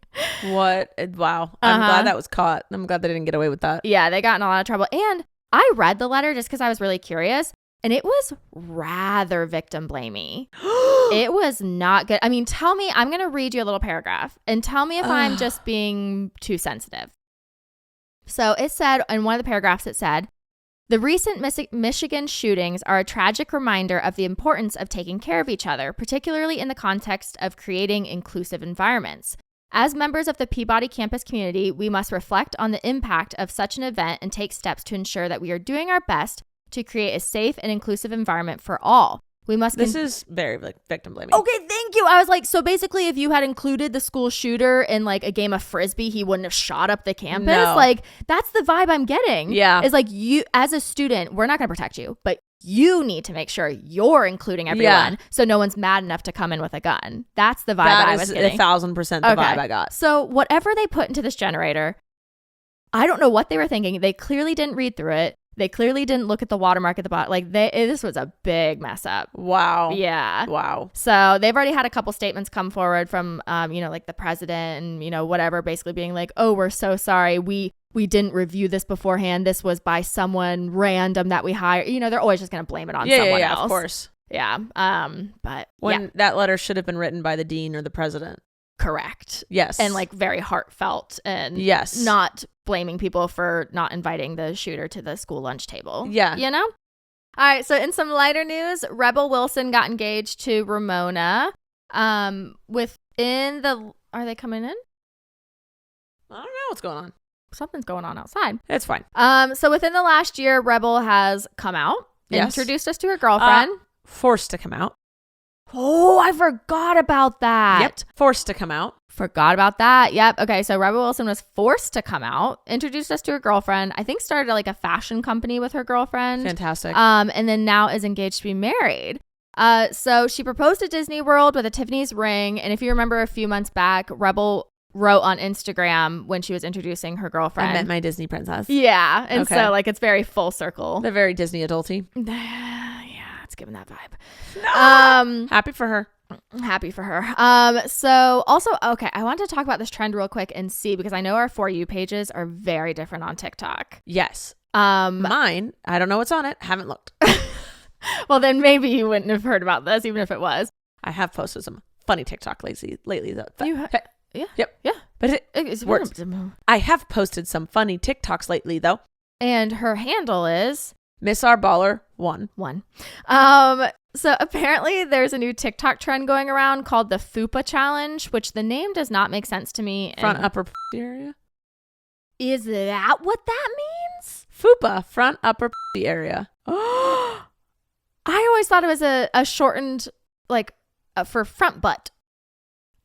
What? Wow. I'm glad that was caught. I'm glad they didn't get away with that. Yeah, they got in a lot of trouble. And I read the letter just because I was really curious. And it was rather victim blamey. It was not good. I mean, tell me, I'm going to read you a little paragraph and tell me if I'm just being too sensitive. So it said, in one of the paragraphs, it said, the recent Michigan shootings are a tragic reminder of the importance of taking care of each other, particularly in the context of creating inclusive environments. As members of the Peabody campus community, we must reflect on the impact of such an event and take steps to ensure that we are doing our best to create a safe and inclusive environment for all. We must. This is very victim blaming. Okay, thank you. I was like, so basically, if you had included the school shooter in like a game of frisbee, he wouldn't have shot up the campus. No. Like, that's the vibe I'm getting. Yeah, it's like you, as a student, we're not going to protect you, but you need to make sure you're including everyone, so no one's mad enough to come in with a gun. That's the vibe I was getting. 1,000% the vibe I got. So whatever they put into this generator, I don't know what they were thinking. They clearly didn't read through it. They clearly didn't look at the watermark at the bottom. Like this was a big mess up. Wow. Yeah. Wow. So they've already had a couple statements come forward from, like the president and, whatever, basically being like, oh, we're so sorry. We didn't review this beforehand. This was by someone random that we hired. They're always just going to blame it on someone else. Of course. Yeah. But that letter should have been written by the dean or the president. Correct. Yes. And like very heartfelt and not blaming people for not inviting the shooter to the school lunch table. Yeah. All right. So in some lighter news, Rebel Wilson got engaged to Ramona. Are they coming in? I don't know what's going on. Something's going on outside. It's fine. So within the last year, Rebel has come out, introduced us to her girlfriend. Forced to come out. Oh, I forgot about that. Yep. Forced to come out. Forgot about that. Yep. Okay. So Rebel Wilson was forced to come out, introduced us to her girlfriend. I think started like a fashion company with her girlfriend. Fantastic. And then now is engaged to be married. So she proposed at Disney World with a Tiffany's ring. And if you remember a few months back, Rebel wrote on Instagram when she was introducing her girlfriend, I met my Disney princess. Yeah. And so like it's very full circle. They're very Disney adulty. It's giving that vibe. No. Happy for her. Happy for her. So also, okay, I want to talk about this trend real quick and see, because I know our For You pages are very different on TikTok. Yes. Mine, I don't know what's on it. Haven't looked. Well, then maybe you wouldn't have heard about this, even if it was. I have posted some funny TikTok lately though. Yeah. Yep. Yeah. But it works. I have posted some funny TikToks lately, though. And her handle is Miss Our Baller 1. So apparently there's a new TikTok trend going around called the Fupa Challenge, which the name does not make sense to me. Front upper area? Is that what that means? Fupa, front upper area. I always thought it was a shortened, like, for front butt.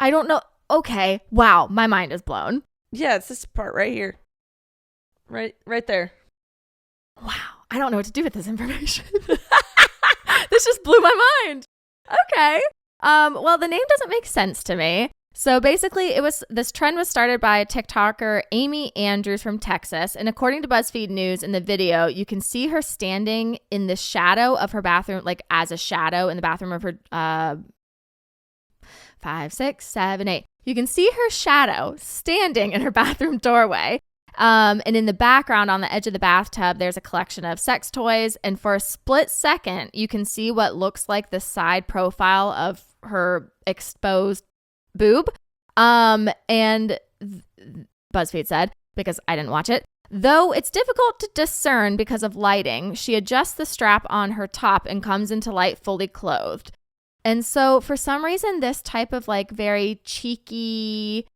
I don't know. Okay. Wow. My mind is blown. Yeah, it's this part right here. Right there. Wow. I don't know what to do with this information. This just blew my mind. Okay. Well, the name doesn't make sense to me. So basically, this trend was started by TikToker Amy Andrews from Texas. And according to BuzzFeed News, in the video, you can see her standing in the shadow of her bathroom, like as a shadow in the bathroom of her 5, 6, 7, 8. You can see her shadow standing in her bathroom doorway. And in the background on the edge of the bathtub, there's a collection of sex toys. And for a split second, you can see what looks like the side profile of her exposed boob. And BuzzFeed said, because I didn't watch it, though it's difficult to discern because of lighting, she adjusts the strap on her top and comes into light fully clothed. And so for some reason, this type of like very cheeky,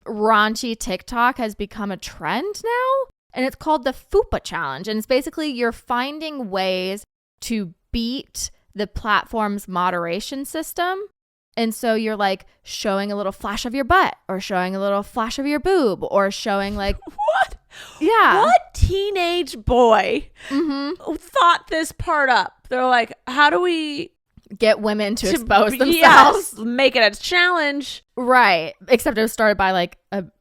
raunchy TikTok has become a trend now. And it's called the Fupa Challenge. And it's basically you're finding ways to beat the platform's moderation system. And so you're like showing a little flash of your butt or showing a little flash of your boob or showing like what? Yeah. What teenage boy thought this part up? They're like, how do we get women to expose themselves? Yes, make it a challenge. Right. Except it was started by like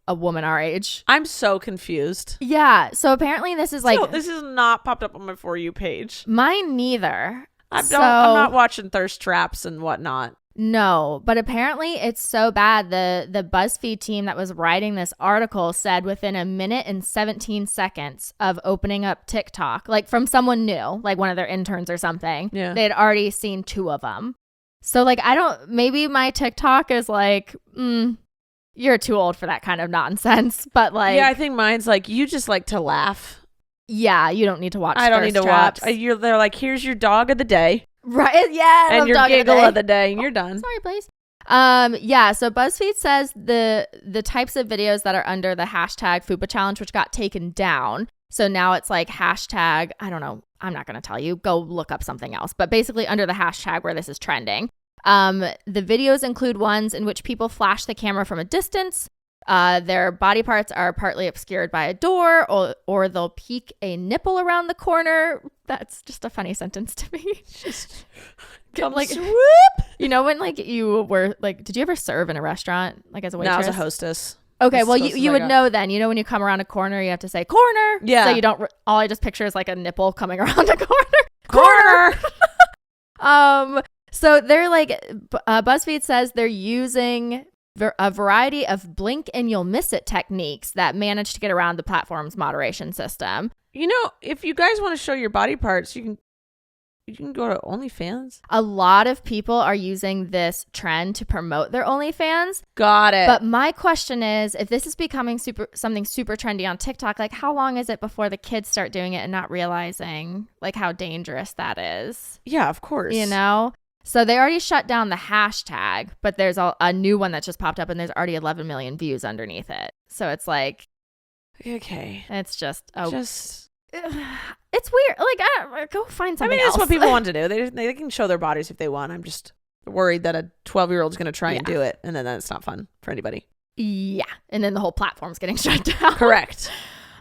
a woman our age. I'm so confused. Yeah. So apparently this is like this is not popped up on my For You page. Mine neither. I'm not watching thirst traps and whatnot. No, but apparently it's so bad. The BuzzFeed team that was writing this article said within a minute and 17 seconds of opening up TikTok, like from someone new, like one of their interns or something, they had already seen 2 of them. So like, maybe my TikTok is like, you're too old for that kind of nonsense. But like, yeah, I think mine's like, you just like to laugh. Yeah, you don't need to watch. I don't need to watch. They're like, here's your dog of the day. Right. Yeah. And your giggle of the day, and you're done. Sorry, please. Yeah. So BuzzFeed says the types of videos that are under the hashtag Fupa Challenge, which got taken down. So now it's like hashtag, I don't know. I'm not going to tell you. Go look up something else. But basically under the hashtag where this is trending. The videos include ones in which people flash the camera from a distance. Their body parts are partly obscured by a door, or they'll peek a nipple around the corner. That's just a funny sentence to me. Just like swoop. You know when like you were like, did you ever serve in a restaurant like as a waitress? No, as a hostess. Okay, well you would know then. You know when you come around a corner, you have to say corner. Yeah. So you don't. All I just picture is like a nipple coming around a corner. So they're like, BuzzFeed says they're using a variety of blink and you'll miss it techniques that manage to get around the platform's moderation system. You know, if you guys want to show your body parts, you can go to OnlyFans. A lot of people are using this trend to promote their OnlyFans. Got it. But my question is, if this is becoming something super trendy on TikTok, like how long is it before the kids start doing it and not realizing like how dangerous that is? Yeah, of course. You know? So they already shut down the hashtag, but there's a new one that just popped up and there's already 11 million views underneath it. So it's like, okay, it's just it's weird. Like, go find something else. That's what people want to do. They can show their bodies if they want. I'm just worried that a 12-year-old is going to try and do it, and then that's not fun for anybody. Yeah, and then the whole platform's getting shut down. Correct.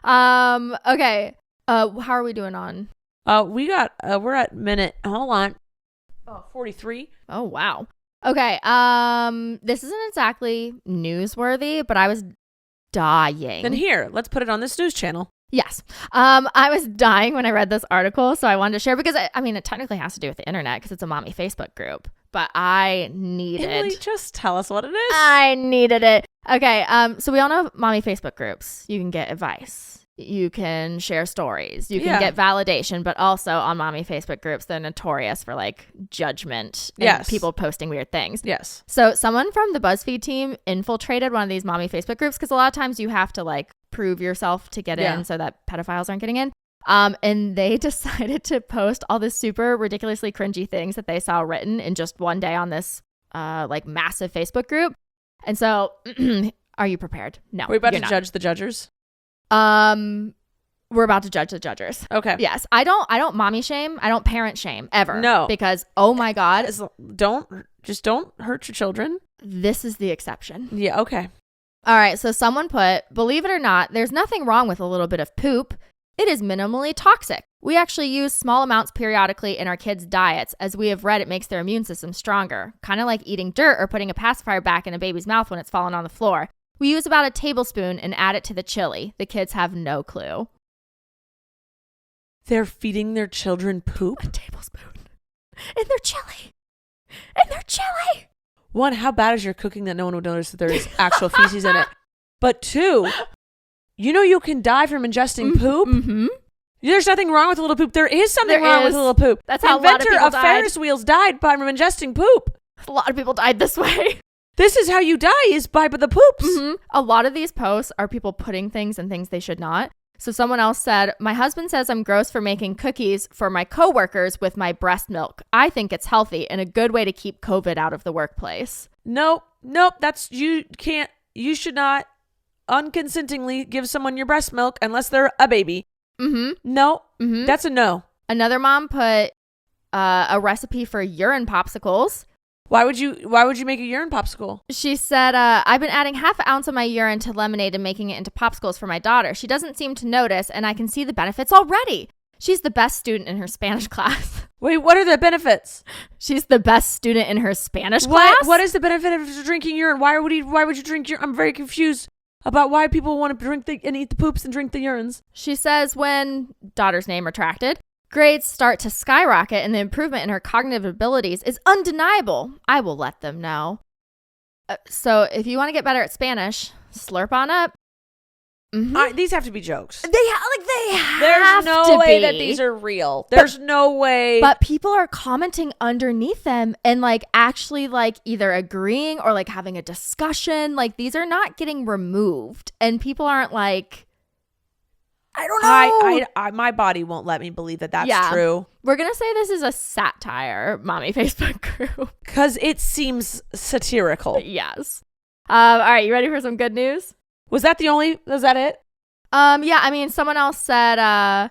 Okay. How are we doing on? We're at minute. Hold on. 43. Oh, wow. Okay. This isn't exactly newsworthy, but I was dying. Then here, let's put it on this news channel. Yes. I was dying when I read this article, so I wanted to share because it technically has to do with the internet because it's a mommy Facebook group, but I needed. Emily, just tell us what it is. I needed it. Okay. So we all know mommy Facebook groups. You can get advice. you can share stories, you can get validation, but also on mommy Facebook groups, they're notorious for like judgment and people posting weird things. Yes. So someone from the BuzzFeed team infiltrated one of these mommy Facebook groups, because a lot of times you have to like prove yourself to get in so that pedophiles aren't getting in. And they decided to post all this super ridiculously cringy things that they saw written in just one day on this like massive Facebook group. And so are you prepared? No. Are we about to judge the judgers? We're about to judge the judgers. Okay. Yes. I don't mommy shame. I don't parent shame ever. No. Because, oh my God. Don't hurt your children. This is the exception. Yeah. Okay. All right. So someone put, believe it or not, there's nothing wrong with a little bit of poop. It is minimally toxic. We actually use small amounts periodically in our kids' diets. As we have read, it makes their immune system stronger. Kind of like eating dirt or putting a pacifier back in a baby's mouth when it's fallen on the floor. We use about a tablespoon and add it to the chili. The kids have no clue. They're feeding their children poop? A tablespoon. In their chili. In their chili. One, how bad is your cooking that no one would notice that there's actual feces in it? But two, you can die from ingesting poop? Mm-hmm. There's nothing wrong with a little poop. There is something wrong with a little poop. That's how a lot of people died. Ferris wheels died by from ingesting poop. A lot of people died this way. This is how you die, is by the poops. Mm-hmm. A lot of these posts are people putting things in things they should not. So someone else said, my husband says I'm gross for making cookies for my coworkers with my breast milk. I think it's healthy and a good way to keep COVID out of the workplace. Nope. You should not unconsentingly give someone your breast milk unless they're a baby. Mm-hmm. No, mm-hmm. That's a no. Another mom put a recipe for urine popsicles. Why would you make a urine popsicle? She said, I've been adding half an ounce of my urine to lemonade and making it into popsicles for my daughter. She doesn't seem to notice, and I can see the benefits already. She's the best student in her Spanish class. Wait, what are the benefits? She's the best student in her Spanish class? What is the benefit of drinking urine? Why would you drink urine? I'm very confused about why people want to drink and eat the poops and drink the urines. She says when daughter's name retracted, grades start to skyrocket and the improvement in her cognitive abilities is undeniable. I will let them know. So if you want to get better at Spanish, slurp on up. Mm-hmm. These have to be jokes. They have There's no to way be. that these are real. There's no way. But people are commenting underneath them and like actually like either agreeing or like having a discussion. Like these are not getting removed and people aren't like, I don't know. I my body won't let me believe that that's true. We're going to say this is a satire, mommy Facebook group. Because it seems satirical. Yes. All right. You ready for some good news? Was that it? Yeah, I mean, someone else said, I'm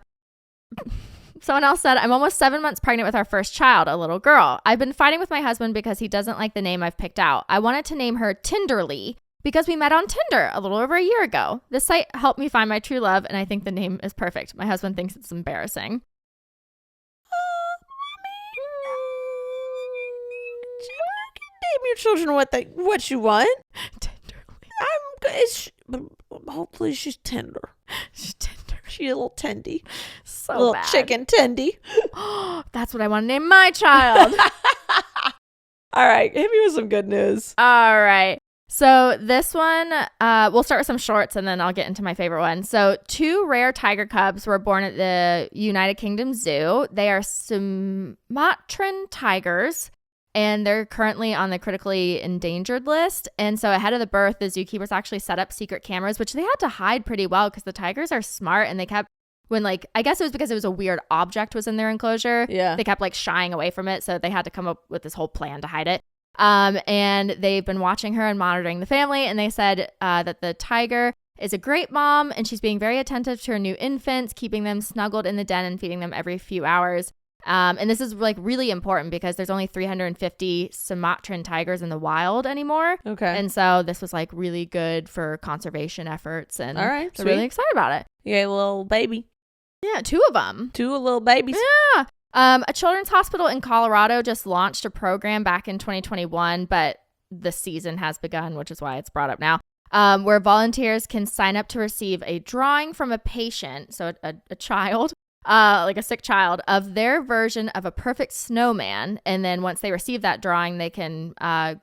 almost 7 months pregnant with our first child, a little girl. I've been fighting with my husband because he doesn't like the name I've picked out. I wanted to name her Tinderly because we met on Tinder a little over a year ago. This site helped me find my true love, and I think the name is perfect. My husband thinks it's embarrassing. Name your children what you want. Hopefully she's tender. She's tender. She's a little tendy. So little bad. Chicken tendy. That's what I want to name my child. All right. Hit me with some good news. All right. So this one, we'll start with some shorts and then I'll get into my favorite one. So 2 rare tiger cubs were born at the United Kingdom Zoo. They are Sumatran tigers. And they're currently on the critically endangered list. And so ahead of the birth, the zookeepers actually set up secret cameras, which they had to hide pretty well because the tigers are smart. And they kept, I guess it was because it was a weird object was in their enclosure. Yeah. They kept shying away from it. So they had to come up with this whole plan to hide it. And they've been watching her and monitoring the family. And they said that the tiger is a great mom. And she's being very attentive to her new infants, keeping them snuggled in the den and feeding them every few hours. And this is really important because there's only 350 Sumatran tigers in the wild anymore. Okay. And so this was really good for conservation efforts. And all right, they're really excited about it. Yeah, a little baby. Yeah, 2 of them. 2 little babies. Yeah. A children's hospital in Colorado just launched a program back in 2021, but the season has begun, which is why it's brought up now, where volunteers can sign up to receive a drawing from a patient, so a child, like a sick child, of their version of a perfect snowman. And then once they receive that drawing, they can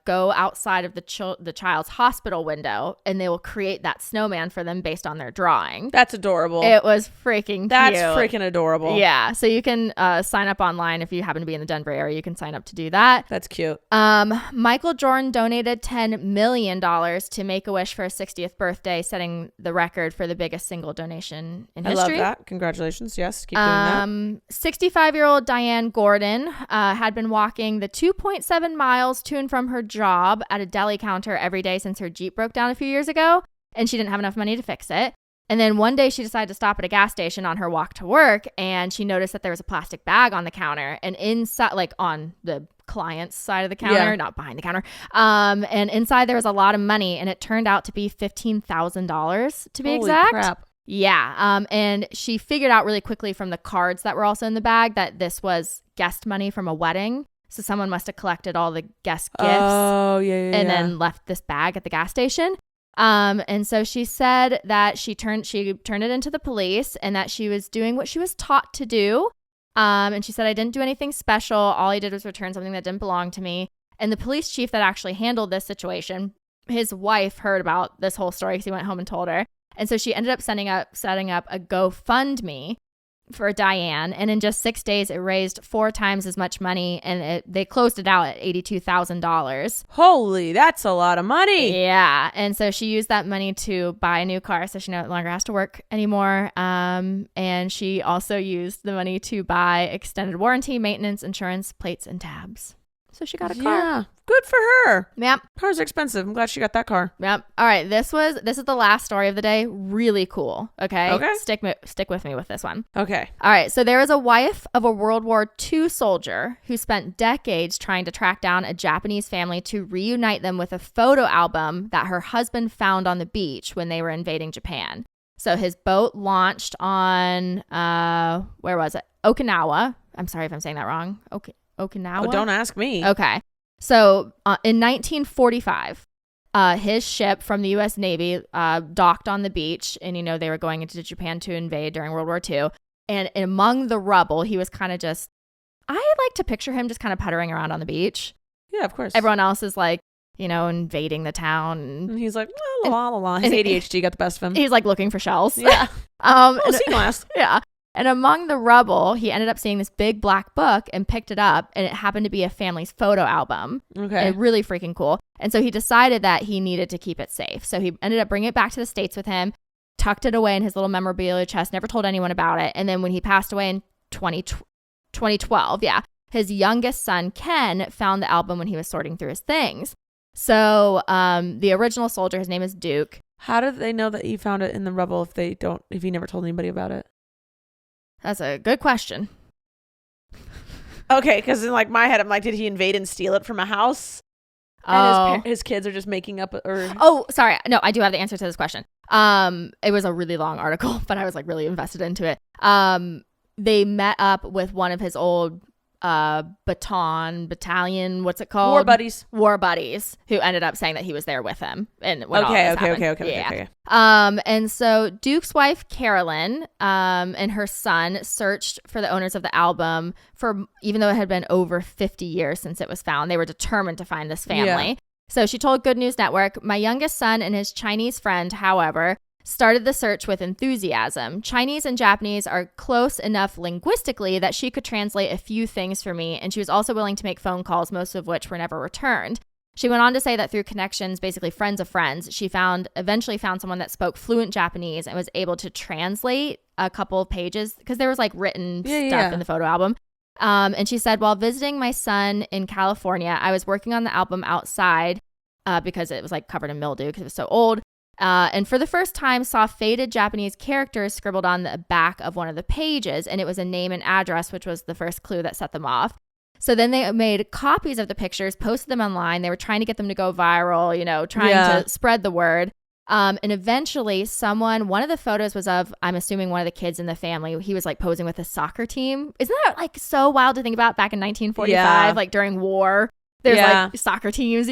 go outside of the child's hospital window, and they will create that snowman for them based on their drawing. That's adorable. It was freaking cute. That's freaking adorable. Yeah. So you can sign up online if you happen to be in the Denver area. You can sign up to do that. That's cute. Michael Jordan donated $10 million to Make-A-Wish for his 60th birthday, setting the record for the biggest single donation in history. I love that. Congratulations. Yes. Keep doing that. 65-year-old Diane Gordon had been walking the 2.7 miles to and from her job at a deli counter every day since her Jeep broke down a few years ago, and she didn't have enough money to fix it. And then one day she decided to stop at a gas station on her walk to work, and she noticed that there was a plastic bag on the counter, and inside, like on the client's side of the counter, not behind the counter. And inside there was a lot of money, and it turned out to be $15,000 to be exact. Holy crap. Yeah. And she figured out really quickly from the cards that were also in the bag that this was guest money from a wedding. So someone must have collected all the guest gifts and then left this bag at the gas station. And so she said that she turned it into the police, and that she was doing what she was taught to do. And she said, I didn't do anything special. All I did was return something that didn't belong to me. And the police chief that actually handled this situation, his wife heard about this whole story because he went home and told her. And so she ended up setting up a GoFundMe for Diane. And in just 6 days, it raised 4 times as much money. And they closed it out at $82,000. Holy, that's a lot of money. Yeah. And so she used that money to buy a new car, so she no longer has to work anymore. And she also used the money to buy extended warranty, maintenance, insurance, plates, and tabs. So she got a car. Yeah. Good for her. Yep. Cars are expensive. I'm glad she got that car. Yep. All right. This is the last story of the day. Really cool. Okay. Okay. Stick with me with this one. Okay. All right. So there is a wife of a World War II soldier who spent decades trying to track down a Japanese family to reunite them with a photo album that her husband found on the beach when they were invading Japan. So his boat launched on, where was it? Okinawa. I'm sorry if I'm saying that wrong. Okinawa? Oh, don't ask me. Okay. So in 1945, his ship from the U.S. Navy docked on the beach, and, they were going into Japan to invade during World War II. And among the rubble, he was kind of just, I like to picture him just kind of puttering around on the beach. Yeah, of course. Everyone else is like, invading the town. And he's like, la, la, la. His ADHD got the best of him. He's like looking for shells. Yeah. Sea glass. Yeah. And among the rubble, he ended up seeing this big black book and picked it up, and it happened to be a family's photo album. Okay. And really freaking cool. And so he decided that he needed to keep it safe. So he ended up bringing it back to the States with him, tucked it away in his little memorabilia chest, never told anyone about it. And then when he passed away in 2012, his youngest son, Ken, found the album when he was sorting through his things. So the original soldier, his name is Duke. How did they know that he found it in the rubble if he never told anybody about it? That's a good question. Okay, because in my head, I'm like, did he invade and steal it from a house? And his kids are just making up Oh, sorry. No, I do have the answer to this question. It was a really long article, but I was really invested into it. They met up with one of his old battalion, what's it called? War buddies, who ended up saying that he was there with him. And when Okay. And so Duke's wife, Carolyn, and her son searched for the owners of the album even though it had been over 50 years since it was found. They were determined to find this family. Yeah. So she told Good News Network, my youngest son and his Chinese friend, however, started the search with enthusiasm. Chinese and Japanese are close enough linguistically that she could translate a few things for me, and she was also willing to make phone calls, most of which were never returned. She went on to say that through connections, basically friends of friends, she eventually found someone that spoke fluent Japanese and was able to translate a couple of pages, because there was written stuff in the photo album. And she said, while visiting my son in California, I was working on the album outside because it was covered in mildew because it was so old. And for the first time saw faded Japanese characters scribbled on the back of one of the pages, and it was a name and address, which was the first clue that set them off. So then they made copies of the pictures, posted them online. They were trying to get them to go viral, trying to spread the word. And eventually one of the photos was of, I'm assuming, one of the kids in the family. He was posing with a soccer team. Isn't that so wild to think about back in 1945, during war? There's soccer teams,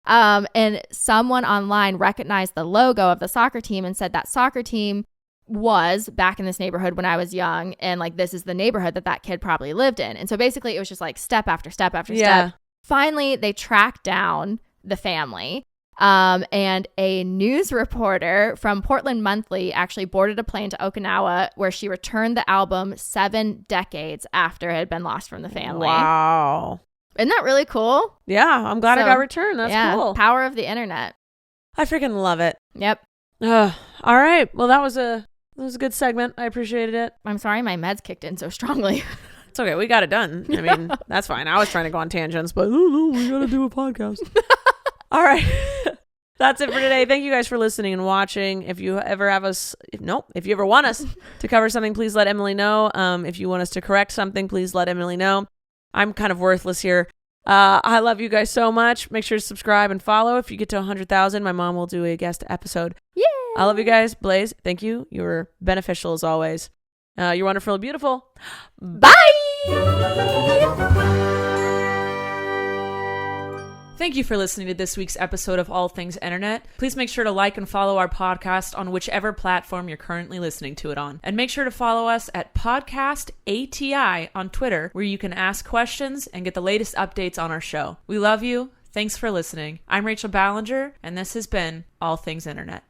And someone online recognized the logo of the soccer team and said that soccer team was back in this neighborhood when I was young, and like this is the neighborhood that kid probably lived in. And so basically it was just like step after step after step. Finally, they tracked down the family. And a news reporter from Portland Monthly actually boarded a plane to Okinawa, where she returned the album 7 decades after it had been lost from the family. Wow. Isn't that really cool? Yeah, I'm glad it got returned. That's cool. Power of the internet. I freaking love it. Yep. All right. Well, that was a good segment. I appreciated it. I'm sorry my meds kicked in so strongly. It's okay. We got it done. I mean, that's fine. I was trying to go on tangents, but we got to do a podcast. All right. That's it for today. Thank you guys for listening and watching. If you ever want us to cover something, please let Emily know. If you want us to correct something, please let Emily know. I'm kind of worthless here. I love you guys so much. Make sure to subscribe and follow. If you get to 100,000, my mom will do a guest episode. Yay! I love you guys. Blaze, thank you. You were beneficial as always. You're wonderful and beautiful. Bye! Thank you for listening to this week's episode of All Things Internet. Please make sure to like and follow our podcast on whichever platform you're currently listening to it on. And make sure to follow us at Podcast ATI on Twitter, where you can ask questions and get the latest updates on our show. We love you. Thanks for listening. I'm Rachel Ballinger, and this has been All Things Internet.